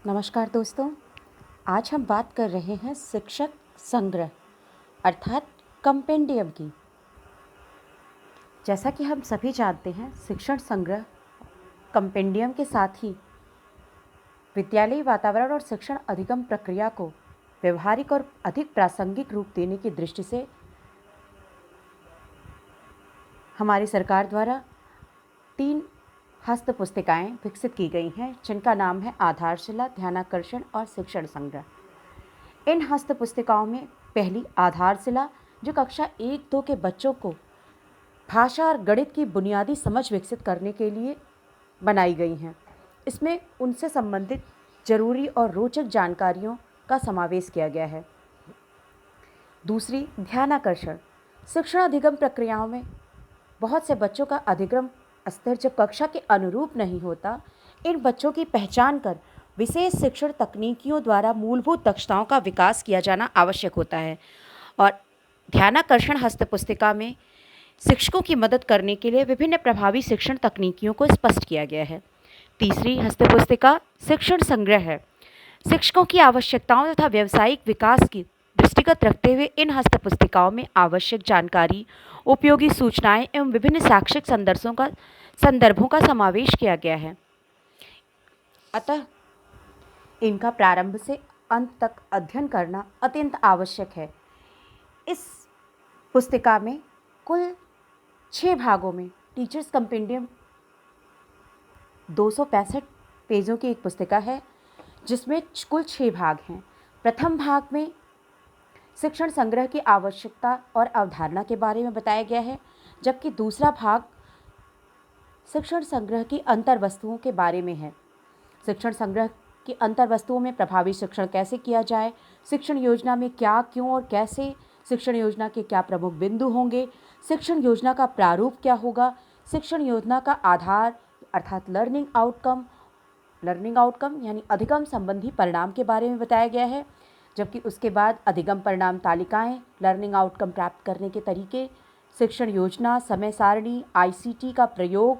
नमस्कार दोस्तों। आज हम बात कर रहे हैं शिक्षक संग्रह अर्थात कंपेंडियम की। जैसा कि हम सभी जानते हैं, शिक्षण संग्रह कंपेंडियम के साथ ही विद्यालयी वातावरण और शिक्षण अधिगम प्रक्रिया को व्यवहारिक और अधिक प्रासंगिक रूप देने की दृष्टि से हमारी सरकार द्वारा 3 हस्त पुस्तिकाएं विकसित की गई हैं, जिनका नाम है आधारशिला, ध्यानाकर्षण और शिक्षण संग्रह। इन हस्त पुस्तिकाओं में पहली आधारशिला, जो कक्षा 1-2 के बच्चों को भाषा और गणित की बुनियादी समझ विकसित करने के लिए बनाई गई हैं। इसमें उनसे संबंधित जरूरी और रोचक जानकारियों का समावेश किया गया है। दूसरी ध्यानाकर्षण, शिक्षण अधिगम प्रक्रियाओं में बहुत से बच्चों का अधिगम स्तर जब कक्षा के अनुरूप नहीं होता, इन बच्चों की पहचान कर विशेष शिक्षण तकनीकियों द्वारा मूलभूत दक्षताओं का विकास किया जाना आवश्यक होता है। और ध्यानाकर्षण हस्तपुस्तिका में शिक्षकों की मदद करने के लिए विभिन्न प्रभावी शिक्षण तकनीकियों को स्पष्ट किया गया है। तीसरी हस्तपुस्तिका शिक्षण संग्रह है। शिक्षकों की आवश्यकताओं तथा व्यावसायिक विकास की दृष्टिगत रखते हुए इन हस्तपुस्तिकाओं में आवश्यक जानकारी, उपयोगी सूचनाएं एवं विभिन्न शैक्षिक संदर्भों का समावेश किया गया है। अतः इनका प्रारंभ से अंत तक अध्ययन करना अत्यंत आवश्यक है। इस पुस्तिका में कुल 6 भागों में टीचर्स कंपेंडियम 265 पेजों की एक पुस्तिका है, जिसमें कुल 6 भाग हैं। प्रथम भाग में शिक्षण संग्रह की आवश्यकता और अवधारणा के बारे में बताया गया है, जबकि दूसरा भाग शिक्षण संग्रह की अंतर्वस्तुओं के बारे में है। शिक्षण संग्रह की अंतर्वस्तुओं में प्रभावी शिक्षण कैसे किया जाए, शिक्षण योजना में क्या, क्यों और कैसे, शिक्षण योजना के क्या प्रमुख बिंदु होंगे, शिक्षण योजना का प्रारूप क्या होगा, शिक्षण योजना का आधार अर्थात लर्निंग आउटकम यानी अधिगम संबंधी परिणाम के बारे में बताया गया है। जबकि उसके बाद अधिगम परिणाम तालिकाएं, लर्निंग आउटकम प्राप्त करने के तरीके, शिक्षण योजना, समय सारणी, आईसीटी का प्रयोग,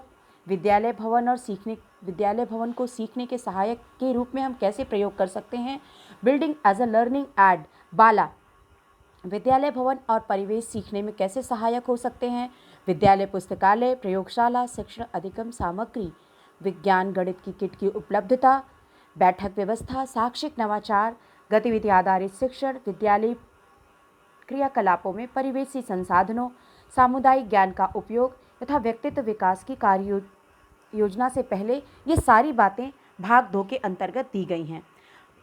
विद्यालय भवन को सीखने के सहायक के रूप में हम कैसे प्रयोग कर सकते हैं, building as a learning aid बाला, विद्यालय भवन और परिवेश सीखने में कैसे सहायक हो सकते हैं, विद्यालय पुस्तकालय, प्रयोगशाला, शिक्षण अधिगम सामग्री, विज्ञान गणित की किट की उपलब्धता, बैठक व्यवस्था, शैक्षिक नवाचार, गतिविधि आधारित शिक्षण, विद्यालय क्रियाकलापों में परिवेशी संसाधनों, सामुदायिक ज्ञान का उपयोग तथा व्यक्तित्व विकास की कार्य योजना से पहले, ये सारी बातें भाग 2 के अंतर्गत दी गई हैं।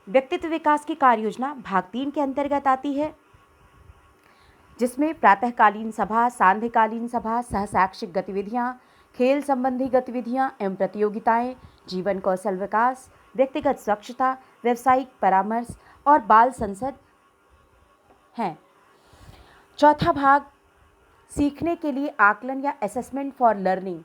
व्यक्तित्व विकास की कार्य योजना भाग 3 के अंतर्गत आती है, जिसमें प्रातःकालीन सभा, सांध्यकालीन सभा, सहशैक्षिक गतिविधियाँ, खेल संबंधी गतिविधियाँ एवं प्रतियोगिताएं, जीवन कौशल विकास, व्यक्तिगत स्वच्छता, व्यावसायिक परामर्श और बाल संसद हैं। चौथा भाग सीखने के लिए आकलन या असेसमेंट फॉर लर्निंग,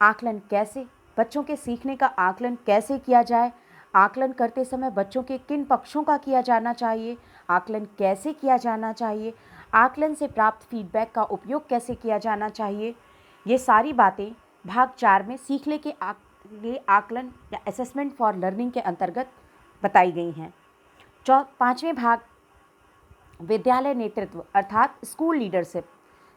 आकलन कैसे, बच्चों के सीखने का आकलन कैसे किया जाए, आकलन करते समय बच्चों के किन पक्षों का किया जाना चाहिए, आकलन कैसे किया जाना चाहिए, आकलन से प्राप्त फीडबैक का उपयोग कैसे किया जाना चाहिए, ये सारी बातें भाग 4 में सीखने के आकलन या असेसमेंट फॉर लर्निंग के अंतर्गत बताई गई हैं। 5वें भाग विद्यालय नेतृत्व अर्थात स्कूल लीडरशिप,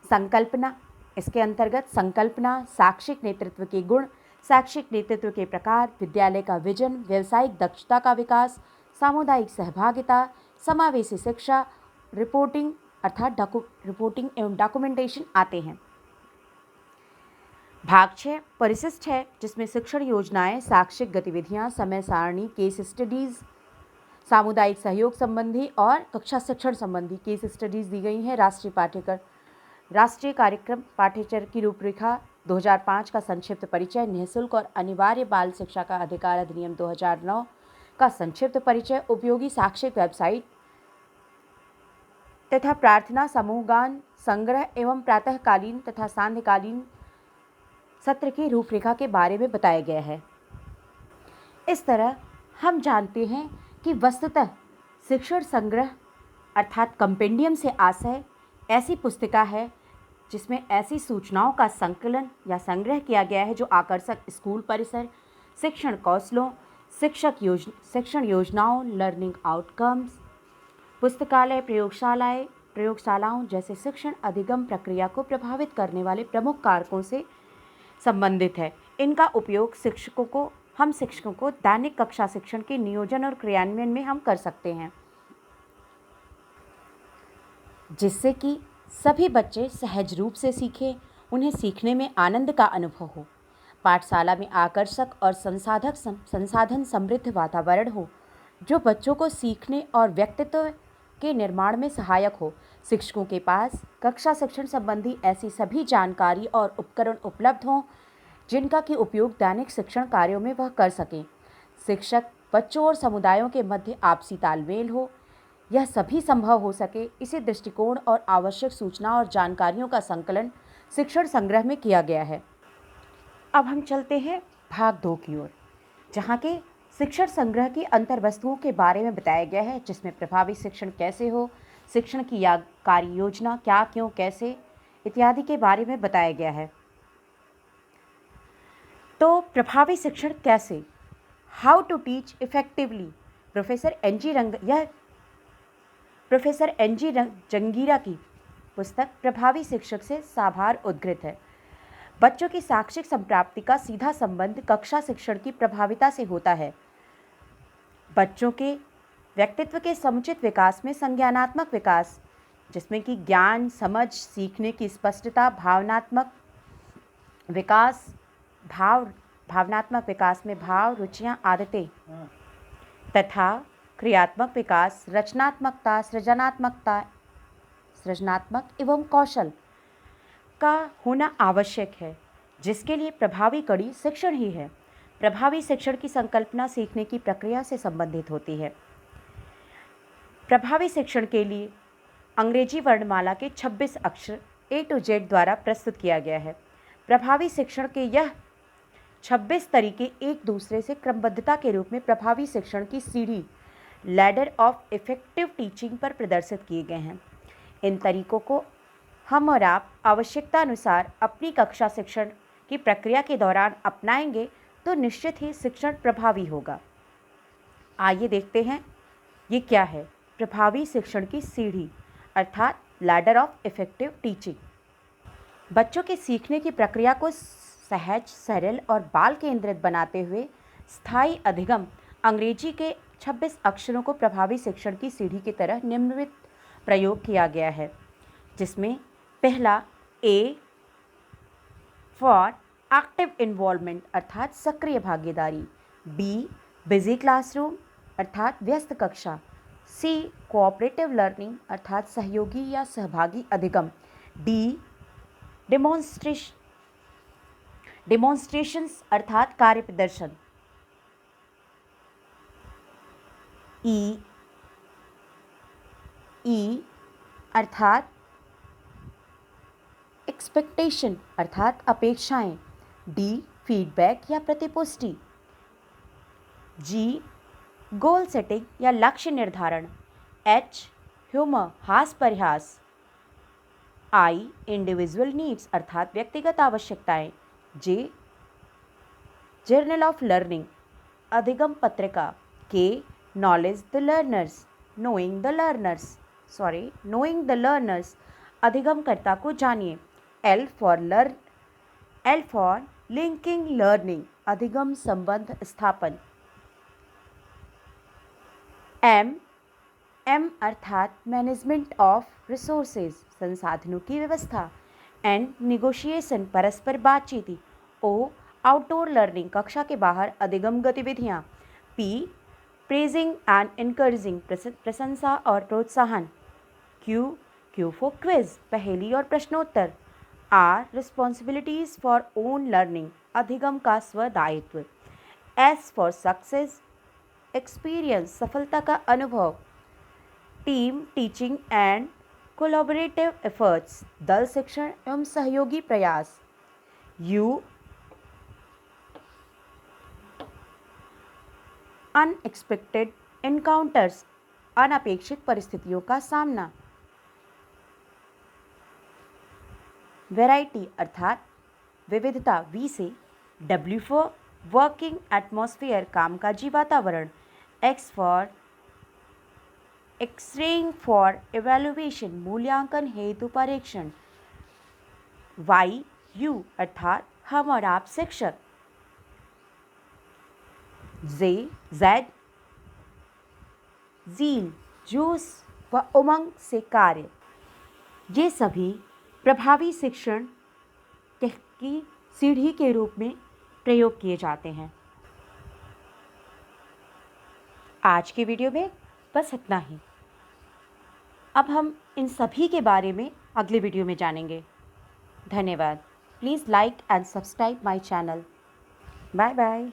संकल्पना, इसके अंतर्गत संकल्पना, शैक्षिक नेतृत्व के गुण, शैक्षिक नेतृत्व के प्रकार, विद्यालय का विजन, व्यावसायिक दक्षता का विकास, सामुदायिक सहभागिता, समावेशी शिक्षा, रिपोर्टिंग अर्थात रिपोर्टिंग एवं डॉक्यूमेंटेशन आते हैं। भाग 6 परिशिष्ट है, जिसमें शिक्षण योजनाएं, शैक्षिक गतिविधियां, समय सारणी, केस स्टडीज, सामुदायिक सहयोग संबंधी और कक्षा शिक्षण संबंधी केस स्टडीज दी गई हैं। राष्ट्रीय कार्यक्रम पाठ्यचर्या की रूपरेखा 2005 का संक्षिप्त परिचय, निःशुल्क और अनिवार्य बाल शिक्षा का अधिकार अधिनियम 2009 का संक्षिप्त परिचय, उपयोगी शैक्षिक वेबसाइट तथा प्रार्थना समूहगान संग्रह एवं प्रातःकालीन तथा सांध्यकालीन सत्र की रूपरेखा के बारे में बताया गया है। इस तरह हम जानते हैं कि वस्तुतः शिक्षण संग्रह अर्थात कंपेंडियम से आशय ऐसी पुस्तिका है जिसमें ऐसी सूचनाओं का संकलन या संग्रह किया गया है जो आकर्षक स्कूल परिसर, शिक्षण कौशलों, शिक्षण योजनाओं, लर्निंग आउटकम्स, पुस्तकालय, प्रयोगशालाओं जैसे शिक्षण अधिगम प्रक्रिया को प्रभावित करने वाले प्रमुख कारकों से संबंधित है। इनका उपयोग हम शिक्षकों को दैनिक कक्षा शिक्षण के नियोजन और क्रियान्वयन में हम कर सकते हैं, जिससे कि सभी बच्चे सहज रूप से सीखें, उन्हें सीखने में आनंद का अनुभव हो। पाठशाला में आकर्षक और संसाधन समृद्ध वातावरण हो, जो बच्चों को सीखने और व्यक्तित्व के निर्माण में सहायक हो। शिक्षकों के पास कक्षा शिक्षण संबंधी ऐसी सभी जानकारी और उपकरण उपलब्ध हों जिनका कि उपयोग दैनिक शिक्षण कार्यों में वह कर सकें। शिक्षक, बच्चों और समुदायों के मध्य आपसी तालमेल हो, यह सभी संभव हो सके, इसी दृष्टिकोण और आवश्यक सूचना और जानकारियों का संकलन शिक्षण संग्रह में किया गया है। अब हम चलते हैं भाग 2 की ओर, जहाँ के शिक्षण संग्रह की अंतर्वस्तुओं के बारे में बताया गया है, जिसमें प्रभावी शिक्षण कैसे हो, शिक्षण की कार्य योजना क्या, क्यों, कैसे इत्यादि के बारे में बताया गया है। तो प्रभावी शिक्षण कैसे, how to teach effectively, professor N G Jangira की पुस्तक प्रभावी शिक्षक से साभार उद्धृत है। बच्चों की शैक्षिक संप्राप्ति का सीधा संबंध कक्षा शिक्षण की प्रभाविता से होता है। बच्चों के व्यक्तित्व के समुचित विकास में संज्ञानात्मक विकास, जिसमें कि ज्ञान, समझ, सीखने की स्पष्टता, भावनात्मक विकास में भाव, रुचियां, आदतें तथा क्रियात्मक विकास, रचनात्मकता, सृजनात्मक एवं कौशल का होना आवश्यक है, जिसके लिए प्रभावी कड़ी शिक्षण ही है। प्रभावी शिक्षण की संकल्पना सीखने की प्रक्रिया से संबंधित होती है। प्रभावी शिक्षण के लिए अंग्रेजी वर्णमाला के 26 अक्षर A to Z द्वारा प्रस्तुत किया गया है। प्रभावी शिक्षण के यह 26 तरीके एक दूसरे से क्रमबद्धता के रूप में प्रभावी शिक्षण की सीढ़ी, लैडर ऑफ इफेक्टिव टीचिंग पर प्रदर्शित किए गए हैं। इन तरीकों को हम और आप आवश्यकता अनुसार अपनी कक्षा शिक्षण की प्रक्रिया के दौरान अपनाएंगे तो निश्चित ही शिक्षण प्रभावी होगा। आइए देखते हैं ये क्या है प्रभावी शिक्षण की सीढ़ी, अर्थात लैडर ऑफ इफेक्टिव टीचिंग। बच्चों के सीखने की प्रक्रिया को सहज, सरल और बाल केंद्रित बनाते हुए स्थायी अधिगम अंग्रेजी के 26 अक्षरों को प्रभावी शिक्षण की सीढ़ी की तरह निम्नलिखित प्रयोग किया गया है, जिसमें पहला A फॉर एक्टिव इन्वॉल्वमेंट अर्थात सक्रिय भागीदारी, B बिजी क्लासरूम अर्थात व्यस्त कक्षा, C कोऑपरेटिव लर्निंग अर्थात सहयोगी या सहभागी अधिगम, D डेमोन्स्ट्रेशंस अर्थात कार्य प्रदर्शन, E अर्थात एक्सपेक्टेशन अर्थात अपेक्षाएं, D फीडबैक या प्रतिपुष्टि, G गोल सेटिंग या लक्ष्य निर्धारण, H ह्यूमर हास परिहास, I इंडिविजुअल नीड्स अर्थात व्यक्तिगत आवश्यकताएं, J जर्नल ऑफ लर्निंग अधिगम पत्रिका, K knowledge the learners knowing the learners अधिगमकर्ता को जानिए, L फॉर लिंकिंग लर्निंग अधिगम संबंध स्थापन, M अर्थात मैनेजमेंट ऑफ रिसोर्सेज संसाधनों की व्यवस्था, N निगोशिएशन परस्पर बातचीत, O आउटडोर लर्निंग कक्षा के बाहर अधिगम गतिविधियाँ, P प्रेजिंग एंड इनकरेजिंग प्रशंसा और प्रोत्साहन, Q फॉर क्विज पहेली और प्रश्नोत्तर, R responsibilities for own learning अधिगम का स्वदायित्व, S फॉर सक्सेस एक्सपीरियंस सफलता का अनुभव, team teaching and collaborative efforts दल शिक्षण एवं सहयोगी प्रयास, U अनएक्सपेक्टेड एनकाउंटर्स अनपेक्षित परिस्थितियों का सामना, वैरायटी अर्थात विविधता V से, W फॉर वर्किंग एटमॉस्फेयर, कामकाजी वातावरण। एक्स फॉर एक्सरेइंग फॉर एवेल्युएशन, मूल्यांकन हेतु परीक्षण। वाई यू अर्थात हम और आप शिक्षक। जेड जील, जोश व उमंग से कार्य। ये सभी प्रभावी शिक्षण की सीढ़ी के रूप में प्रयोग किए जाते हैं। आज की वीडियो में बस इतना ही। अब हम इन सभी के बारे में अगले वीडियो में जानेंगे। धन्यवाद। Please like and subscribe my channel. Bye bye.